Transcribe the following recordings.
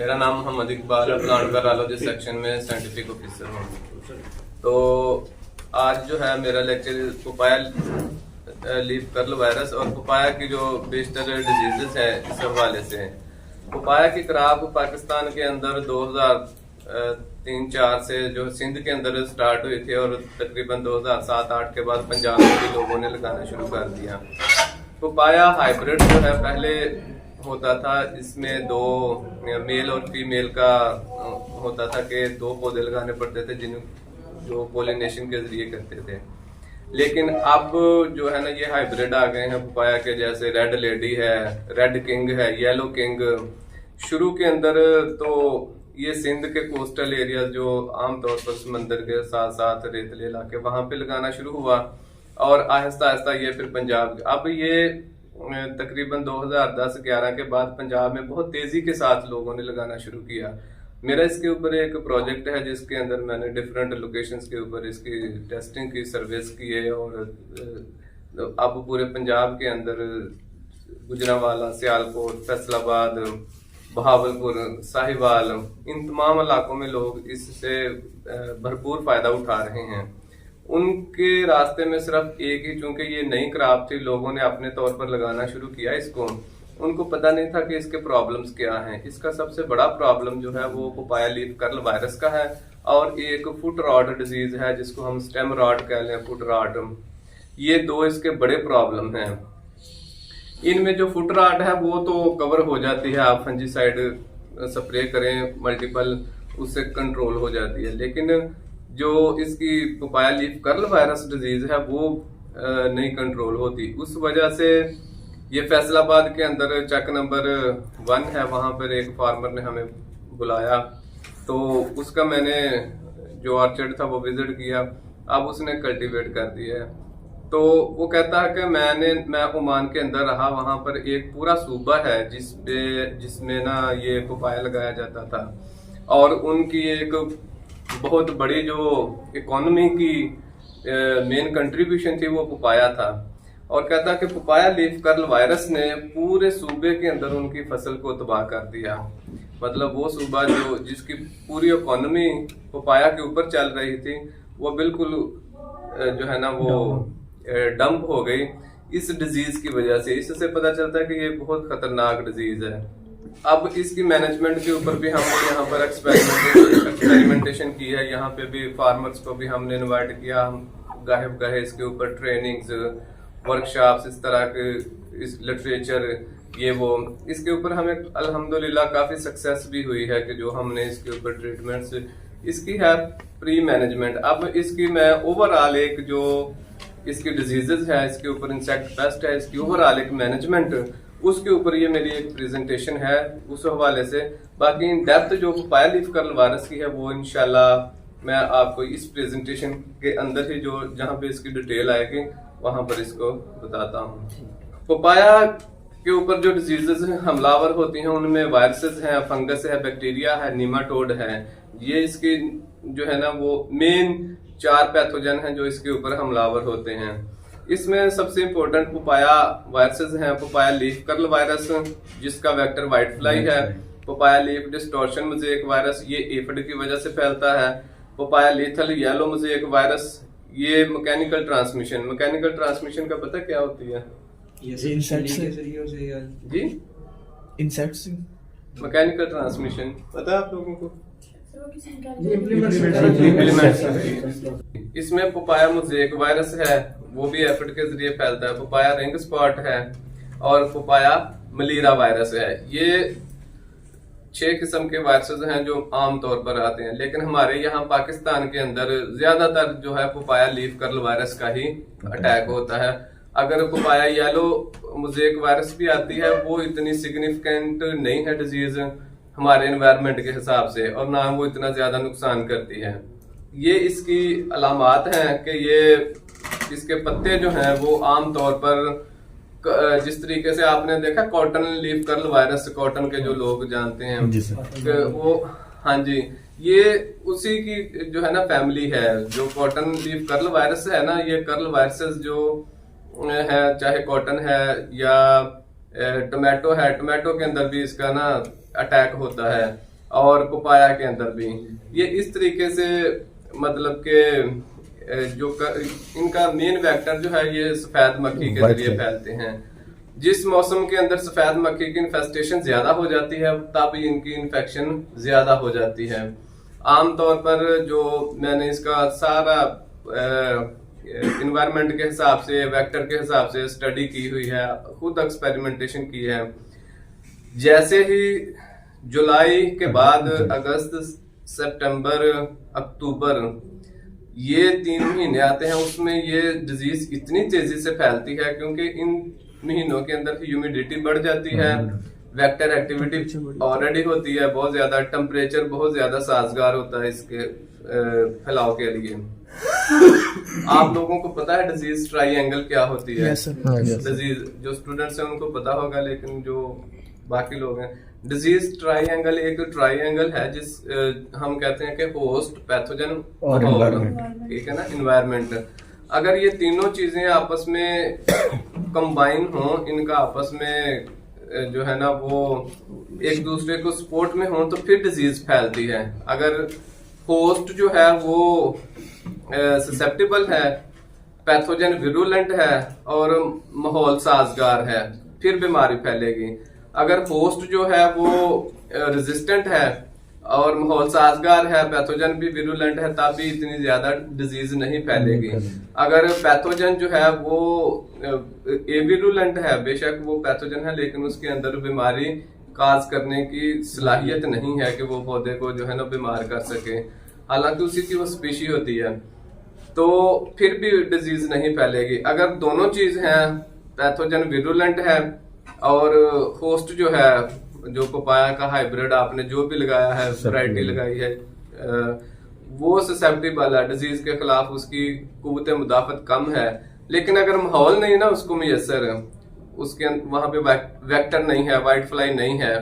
मेरा नाम मोहम्मद इकबाल है, प्लांट वायरोलॉजी सेक्शन में साइंटिफिक ऑफिसर हूँ। तो आज जो है मेरा lecture papaya leaf curl virus और पपाया की जो बेशतर डिजीजेस है इस हवाले से है। पपाया की क्रॉप पाकिस्तान के अंदर 2003-04 से जो सिंध के अंदर स्टार्ट हुई थी और तकरीबन 2007-08 के बाद पंजाब में भी लोगों ने लगाना शुरू कर दिया। पपाया हाइब्रिड जो है पहले होता था, इसमें दो मेल और फीमेल का होता था कि दो पौधे लगाने पड़ते थे जो पोलिनेशन के जरिए करते थे। लेकिन अब जो है ना ये हाइब्रिड आ गए हैं पपाया के, जैसे रेड लेडी है, रेड किंग है, येलो किंग। शुरू के अंदर तो ये सिंध के कोस्टल एरिया जो आमतौर पर समंदर के साथ साथ रेतले इलाके वहां पे लगाना शुरू हुआ और आहिस्ता आहिस्ता ये फिर पंजाब। अब ये तकरीबन 2010-11 के बाद पंजाब में बहुत तेजी के साथ लोगों ने लगाना शुरू किया। मेरा इसके ऊपर एक प्रोजेक्ट है जिसके अंदर मैंने डिफरेंट लोकेशंस के ऊपर इसकी टेस्टिंग की, सर्विस की है और अब पूरे पंजाब के अंदर गुजरांवाला, सियालकोट, फैसलाबाद, बहावलपुर, साहिवाल, इन तमाम इलाकों में लोग इससे भरपूर फायदा उठा रहे हैं। उनके रास्ते में सिर्फ एक ही, चूंकि ये नई क्रॉप थी, लोगों ने अपने तौर पर लगाना शुरू किया इसको। उनको पता नहीं था कि इसके प्रॉब्लम्स क्या हैं। इसका सबसे बड़ा प्रॉब्लम जो है वो पपाया लीफ कर्ल वायरस का है और एक फुट रॉट डिजीज है जिसको हम स्टेम रॉट कह लें, फुट रॉट। ये दो इसके बड़े प्रॉब्लम हैं। इनमें जो फुट रॉट है वो तो कवर हो जाती है, आप फंजीसाइड स्प्रे करें मल्टीपल, उससे कंट्रोल हो जाती है। लेकिन जो इसकी papaya leaf curl virus disease है वो नहीं कंट्रोल होती। उस वजह से ये फैसलाबाद के अंदर चक नंबर 1 है, वहां पर एक फार्मर ने हमें बुलाया तो उसका मैंने जो ऑर्चर्ड था वो विजिट किया। अब उसने कल्टीवेट कर दिया है। तो वो कहता है कि मैं ओमान के अंदर रहा, वहां पर एक पूरा सूबा है जिसमें ना ये पपाया लगाया जाता था और उनकी एक बहुत बड़ी जो इकोनॉमी की मेन कंट्रीब्यूशन थी वो पपाया था। और कहता कि पपाया लीफ कर्ल वायरस ने पूरे सूबे के अंदर उनकी फसल को तबाह कर दिया। मतलब वो सूबा जिसकी पूरी इकोनॉमी पपाया के ऊपर चल रही थी वो बिल्कुल जो है ना वो डंप हो गई इस डिजीज की वजह से। इससे पता चलता है कि ये बहुत खतरनाक डिजीज है। अब इसकी मैनेजमेंट के ऊपर भी हमने यहाँ पर एक्सपेरिमेंटेशन की है। यहाँ पे भी फार्मर्स को भी हमने इनवाइट किया, हम गाहे इसके ऊपर ट्रेनिंग्स, वर्कशॉप्स, इस तरह के इस लिटरेचर ये वो, इसके ऊपर हमें अल्हम्दुलिल्लाह काफी सक्सेस भी हुई है कि जो हमने इसके ऊपर ट्रीटमेंट्स इसकी है प्री मैनेजमेंट। अब इसकी मैं ओवरऑल एक जो इसकी डिजीजेस है, इसके ऊपर इंसेक्ट पेस्ट है, इसकी ओवरऑल एक मैनेजमेंट, उसके ऊपर ये मेरी एक प्रेजेंटेशन है उस हवाले से। बाकी इन डेप्थ जो पपाया लीफ कर्ल वायरस की है वो इंशाल्लाह मैं आपको इस प्रेजेंटेशन के अंदर ही जो जहाँ पे इसकी डिटेल आएगी वहां पर इसको बताता हूँ। पपाया के ऊपर जो डिजीजेस हमलावर होती हैं उनमें वायरसेस हैं, फंगस है, बैक्टीरिया है, नीमाटोड है। ये इसकी जो है ना वो मेन 4 पैथोजन हैं जो इसके ऊपर हमलावर होते हैं। इसमें सबसे इम्पोर्टेंट पपाया वायरसेस हैं। पपाया लीफ कर्ल वायरस जिसका वेक्टर व्हाइट फ्लाई है, papaya leaf distortion mosaic virus ये एफिड की वजह से फैलता है, papaya lethal yellow mosaic virus ये मैकेनिकल ट्रांसमिशन का पता क्या होती है? जी इंसेक्ट्स मैकेनिकल ट्रांसमिशन पता है आप लोगों को? इसमें पपाया मोज़ेक वायरस है वो भी एफिड के जरिए फैलता है, पपाया रिंग स्पॉट है और पपाया मलेरिया वायरस है। ये 6 किस्म के वायरसेस हैं जो आम तौर पर आते हैं। लेकिन हमारे यहाँ पाकिस्तान के अंदर ज्यादातर जो है पपाया लीफ कर्ल वायरस का ही अटैक होता है। अगर पपाया येलो मोज़ेक वायरस भी आती है वो इतनी सिग्निफिकेंट नहीं है डिजीज हमारे एनवायरनमेंट के हिसाब से, और ना वो इतना ज्यादा नुकसान करती है। ये इसकी अलामात हैं कि ये इसके पत्ते जो हैं वो आम तौर पर जिस तरीके से आपने देखा cotton leaf curl virus, cotton के जो लोग जानते हैं वो, हाँ जी, ये उसी की जो है ना फैमिली है। जो कॉटन लीफ कर्ल वायरस है ना, ये कर्ल वायरसेस जो है चाहे कॉटन है या टोमेटो है, टोमेटो के अंदर भी इसका ना अटैक होता है। और पपाया के अंदर भी। ये इस तरीके से मतलब के इनका मेन वेक्टर जो है ये सफेद मक्खी के जरिए फैलते हैं। जिस मौसम के अंदर सफेद मक्खी की इन्फेस्टेशन ज्यादा हो जाती है तब इनकी इन्फेक्शन ज्यादा हो जाती है। आमतौर पर जो मैंने इसका सारा इन्वायरमेंट के हिसाब से, वेक्टर के हिसाब से स्टडी की हुई है, खुद एक्सपेरिमेंटेशन की है। जैसे ही जुलाई के बाद अगस्त, सितंबर, अक्टूबर, ये 3 महीने आते हैं, उसमें ये डिजीज इतनी तेजी से फैलती है क्योंकि इन महीनों के अंदर ह्यूमिडिटी बढ़ जाती है, वेक्टर एक्टिविटी ऑलरेडी होती है बहुत ज्यादा, टेम्परेचर बहुत ज्यादा साजगार होता है इसके फैलाव के लिए। आप लोगों को पता है डिजीज ट्रायंगल क्या होती है? डिजीज जो स्टूडेंट्स हैं उनको पता होगा, लेकिन जो बाकी लोग हैं, डिजीज ट्रायंगल एक ट्रायंगल है जिस हम कहते हैं कि होस्ट, पैथोजन और ठीक है ना, इन्वायरमेंट। अगर ये तीनों चीजें आपस में कंबाइन हो, इनका आपस में जो है ना वो एक दूसरे को सपोर्ट में हो, तो फिर डिजीज फैलती है। अगर होस्ट जो है वो ससेप्टेबल है, पैथोजन विरुलेंट है और माहौल साजगार है, फिर बीमारी फैलेगी। अगर होस्ट जो है वो रेजिस्टेंट है और माहौल साजगार है, पैथोजन भी विरुलेंट है, तब भी इतनी ज्यादा डिजीज नहीं फैलेगी। अगर पैथोजन जो है वो एविरुलेंट है, बेशक वो पैथोजन है लेकिन उसके अंदर बीमारी काज करने की सलाहियत नहीं है कि वो पौधे को जो है ना बीमार कर सके, हालांकि उसी की वो स्पीशी होती है, तो फिर भी डिजीज नहीं फैलेगी। अगर दोनों चीज हैं, पैथोजन विरुलेंट है और होस्ट जो है, जो पपाया का हाइब्रिड आपने जो भी लगाया है, वैरायटी लगाई है, वो ससेप्टेबल है डिजीज के खिलाफ, उसकी कुव्वत मुदाफत कम है। लेकिन अगर माहौल नहीं ना उसको मुयसर, उसके वहां पे वेक्टर नहीं है, वाइट फ्लाई नहीं है,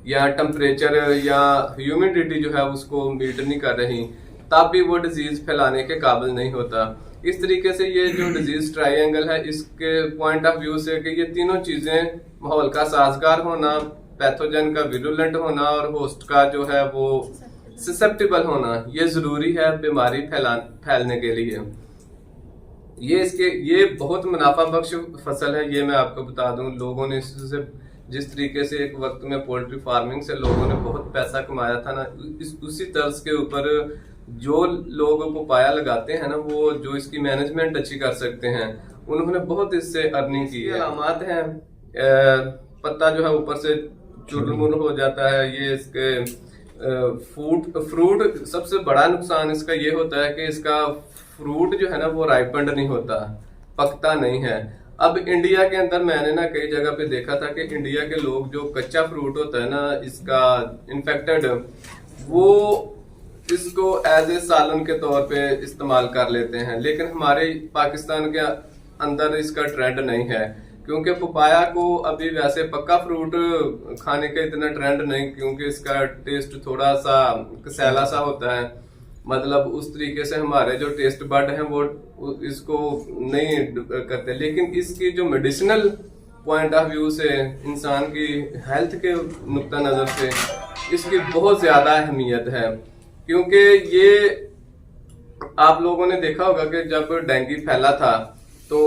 या टेम्परेचर या ह्यूमिडिटी जो है उसको मीट नहीं कर रही, तब भी वो डिजीज फैलाने के काबिल नहीं होता। इस तरीके से ये जो डिजीज ट्रायंगल है, इसके पॉइंट ऑफ व्यू से कि ये तीनों चीजें, माहौल का साजगार होना, पैथोजन का विरुलेंट होना और होस्ट का जो है वो ससेप्टेबल होना, ये जरूरी है बीमारी फैलने के लिए। ये बहुत मुनाफा बख्श फसल है, ये मैं आपको बता दूं। लोगों ने इससे जिस तरीके से एक वक्त में पोल्ट्री फार्मिंग से लोगों ने बहुत पैसा कमाया था ना, उसी तर्ज के ऊपर जो लोग पपाया लगाते हैं ना, वो जो इसकी मैनेजमेंट अच्छी कर सकते हैं, उन्होंने बहुत इससे अर्निंग की है। अलामत है, पत्ता जो है ऊपर से चुरमुर हो जाता है, ये इसके फ्रूट सबसे बड़ा नुकसान इसका ये होता है कि इसका फ्रूट जो है ना वो राइपेंड नहीं होता, पकता नहीं है। अब इंडिया के अंदर मैंने ना कई जगह पे देखा था कि इंडिया के लोग जो कच्चा फ्रूट होता है ना इसका इन्फेक्टेड, वो इसको एज ए सालन के तौर पे इस्तेमाल कर लेते हैं। लेकिन हमारे पाकिस्तान के अंदर इसका ट्रेंड नहीं है, क्योंकि पपाया को अभी वैसे पक्का फ्रूट खाने का इतना ट्रेंड नहीं, क्योंकि इसका टेस्ट थोड़ा सा कसैला सा होता है। मतलब उस तरीके से हमारे जो टेस्ट बड हैं वो इसको नहीं करते। लेकिन इसकी जो मेडिसिनल पॉइंट ऑफ व्यू से, इंसान की हेल्थ के नुक्ता नजर से इसकी बहुत ज्यादा अहमियत है। क्योंकि ये आप लोगों ने देखा होगा कि जब डेंगू फैला था तो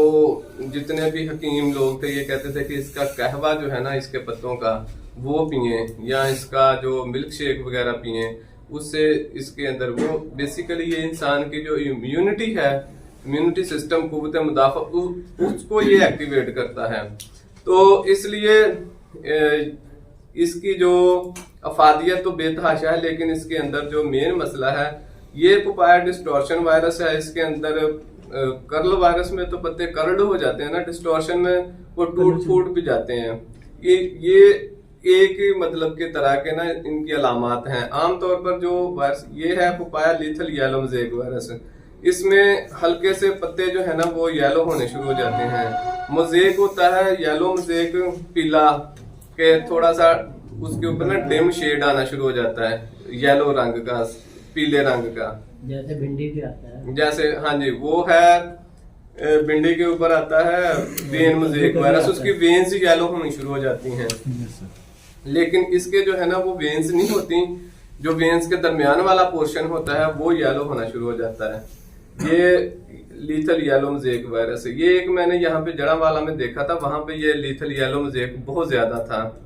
जितने भी हकीम लोग थे ये कहते थे कि इसका कहवा जो है ना इसके पत्तों का वो पिए, या इसका जो मिल्क शेक वगैरह पिए, उससे इसके अंदर वो बेसिकली ये इंसान की जो इम्यूनिटी है, इम्यूनिटी सिस्टम, कुव्वत मुदाफा, उसको ये एक्टिवेट करता है। तो इसलिए इसकी जो अफादियत तो बेतहाशा है, लेकिन इसके अंदर जो मेन मसला है ये पपाया डिस्टॉर्शन वायरस है। इसके अंदर कर्ल वायरस में तो पत्ते कर्ल्ड हो जाते हैं ना, डिस्टॉर्शन में वो टूट फूट भी जाते हैं। ये एक मतलब के तरह के ना इनकी अलामत हैं। आमतौर पर जो वायरस ये है papaya lethal yellow mosaic virus, इसमें हल्के से पत्ते जो है ना वो येलो होने शुरू हो जाते हैं। मोज़ेक होता है येलो मोज़ेक, पीला के थोड़ा सा उसके ऊपर ना डिम शेड आना शुरू हो जाता है, येलो रंग का, पीले रंग का, जैसे भिंडी पे आता है। जैसे हाँ जी, वो है भिंडी के ऊपर आता है वेन मोज़ेक वायरस, उसकी वेन्स येलो होनी शुरू हो जाती हैं। लेकिन इसके जो है ना वो वेन्स नहीं होती, जो वेन्स के दरमियान वाला पोर्शन होता है वो येलो होना शुरू हो जाता है। ये लीथल येलो मोज़ेक वायरस है। ये एक मैंने यहाँ पे जड़ावाला में देखा था, वहां पे ये लीथल येलो मोज़ेक बहुत ज्यादा था,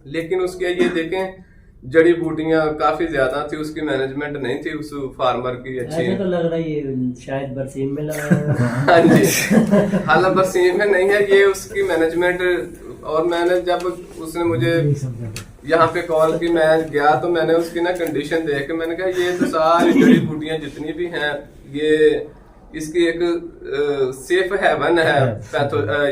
लेकिन उसके ये देखें जड़ी बूटियां काफी ज्यादा थी, उसकी मैनेजमेंट नहीं थी उस फार्मर की अच्छी। ऐसा तो लग रहा है ये शायद बरसीम में लगा है। हाँ जी, हालांकि बरसीम में नहीं है, ये उसकी मैनेजमेंट। और मैंने जब उसने मुझे यहाँ पे कॉल की, मैं गया तो मैंने उसकी ना कंडीशन देख के मैंने कहा ये तो सारी जड़ी बूटियां जितनी भी हैं ये इसकी एक सेफ हेवन है।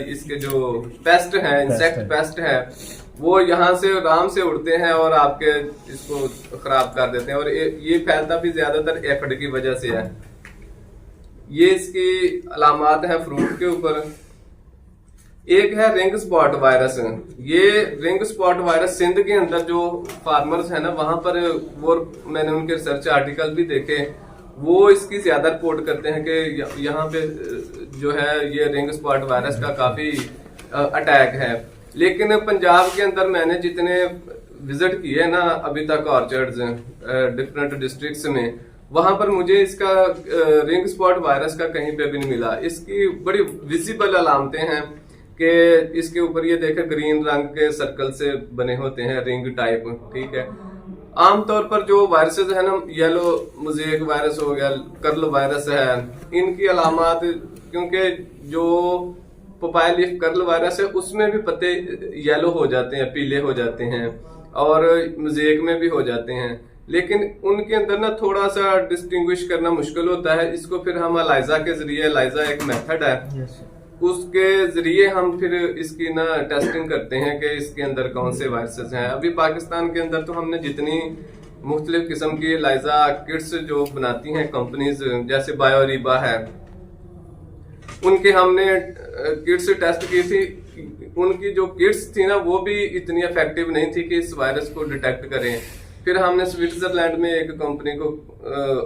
इसके जो पेस्ट है, इंसेक्ट पेस्ट है, वो यहाँ से आराम से उड़ते हैं और आपके इसको खराब कर देते हैं। और ये फैलता भी ज्यादातर एफिड की वजह से है। ये इसकी अलामात है फ्रूट के ऊपर। एक है रिंग स्पॉट वायरस। ये रिंग स्पॉट वायरस सिंध के अंदर जो फार्मर्स है ना, वहां पर वो मैंने उनके रिसर्च आर्टिकल भी देखे, वो इसकी ज्यादा रिपोर्ट करते हैं कि यहाँ पे जो है ये रिंग स्पॉट वायरस का काफी अटैक है। लेकिन पंजाब के अंदर मैंने जितने विजिट किए ना अभी तक ऑर्चर्ड्स डिफरेंट डिस्ट्रिक्ट्स में, वहां पर मुझे इसका रिंग स्पॉट वायरस का कहीं पे भी नहीं मिला। इसकी बड़ी विजिबल अलामतें हैं कि इसके ऊपर ये देखे ग्रीन रंग के सर्कल से बने होते हैं, रिंग टाइप, ठीक है। आमतौर पर जो वायरसेस है ना, येलो मोज़ेक वायरस हो गया, कर्ल वायरस है, इनकी अलामत, क्योंकि जो पपाया लीफ कर्ल वायरस है उसमें भी पत्ते येलो हो जाते हैं, पीले हो जाते हैं, और मोज़ेक में भी हो जाते हैं, लेकिन उनके अंदर ना थोड़ा सा डिस्टिंग्विश करना मुश्किल होता है। इसको फिर हम एलाइजा के जरिए, एलाइजा एक मेथड है, उसके जरिए हम फिर इसकी ना टेस्टिंग करते हैं कि इसके अंदर कौन से वायरसेस हैं। अभी पाकिस्तान के अंदर तो हमने जितनी मुख्तलिफ किस्म की एलाइजा किट्स जो बनाती हैं कंपनीज, जैसे बायोरीबा है, उनके हमने किट्स टेस्ट की थी। उनकी जो किट्स थी ना वो भी इतनी इफेक्टिव नहीं थी कि इस वायरस को डिटेक्ट करें। फिर हमने स्विट्जरलैंड में एक कंपनी को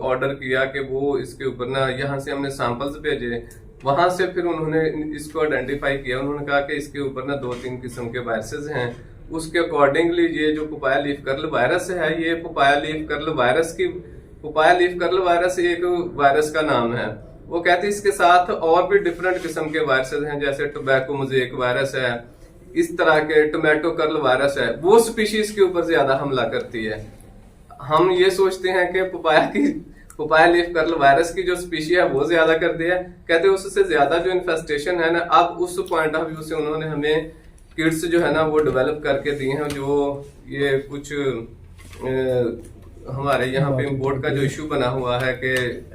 ऑर्डर किया कि वो इसके ऊपर ना, यहाँ से हमने सैंपल्स भेजे, वहां से फिर उन्होंने इसको आइडेंटिफाई किया। उन्होंने कहा कि इसके ऊपर ना 2-3 किस्म के वायरसेस हैं। उसके अकॉर्डिंगली ये जो पपाया लीफ कर्ल वायरस है, ये पपाया लीफ कर्ल वायरस एक वायरस का नाम है। वो कहते हैं इसके साथ और भी डिफरेंट किस्म के वायरसेस हैं, जैसे टोबैको मोज़ेक वायरस है, इस तरह के टोमेटो कर्ल वायरस है, वो स्पीशीज के ऊपर ज्यादा हमला करती है। हम ये सोचते हैं कि पपाया लीफ कर्ल वायरस की जो स्पीशी है वो ज्यादा कर दिया, कहते हैं उससे ज्यादा जो इन्फेस्टेशन है ना, अब उस पॉइंट ऑफ व्यू से उन्होंने हमें किट्स जो है ना वो डेवलप करके दी हैं। जो ये कुछ हमारे यहाँ पे इम्पोर्ट का जो इशू बना हुआ है कि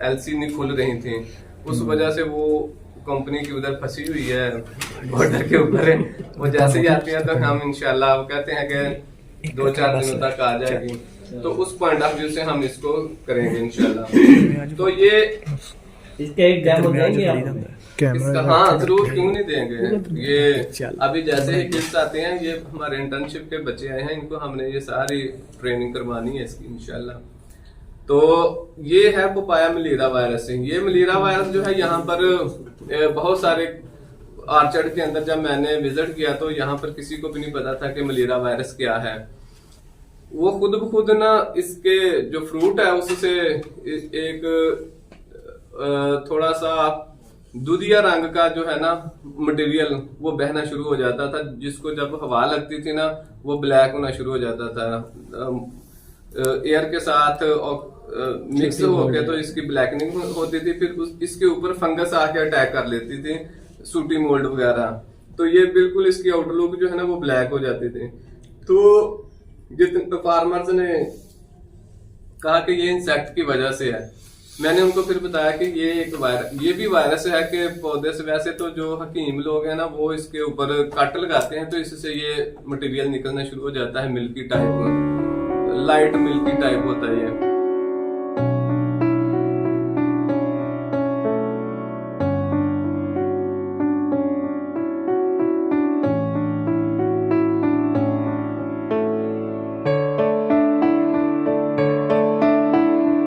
एलसी नहीं खुल रही थी, उस वजह से वो कंपनी की उधर फंसी हुई है बॉर्डर के ऊपर है। वो जैसे ही आती है तो हम इंशाल्लाह कहते हैं कि 2-4 दिनों तक आ जाएगी, तो उस पॉइंट ऑफ व्यू से हम इसको करेंगे इंशाल्लाह। तो ये इसका एक डेमो देंगे आप? इसका हाँ जरूर, क्यों नहीं देंगे। ये अभी जैसे ही किट्स आते हैं, ये हमारे इंटर्नशिप के बच्चे आए हैं, इनको हमने ये सारी ट्रेनिंग करवानी है इसकी इंशाल्लाह। तो ये है पपाया मलेरिया वायरस। ये मलेरिया वायरस जो है यहाँ पर बहुत सारे ऑर्चर्ड के अंदर जब मैंने विजिट किया तो यहाँ पर किसी को भी नहीं पता था कि मलेरिया वायरस क्या है। वो खुद ब खुद ना इसके जो फ्रूट है उससे एक थोड़ा सा दूधिया रंग का जो है ना मटेरियल वो बहना शुरू हो जाता था, जिसको जब हवा लगती थी ना वो ब्लैक होना शुरू हो जाता था एयर के साथ और मिक्स होके, तो इसकी ब्लैकनिंग होती थी। फिर इसके ऊपर फंगस आके अटैक कर लेती थी, सूटी मोल्ड वगैरह, तो ये बिल्कुल इसकी आउटलुक जो है ना वो ब्लैक हो जाती थी। तो जितने फार्मर्स ने कहा कि ये इंसेक्ट की वजह से है, मैंने उनको फिर बताया कि ये भी वायरस है कि पौधे से, वैसे तो जो हकीम लोग हैं ना वो इसके ऊपर कट लगाते हैं तो इससे ये मटेरियल निकलना शुरू हो जाता है, milky type, light milky type होता है ये।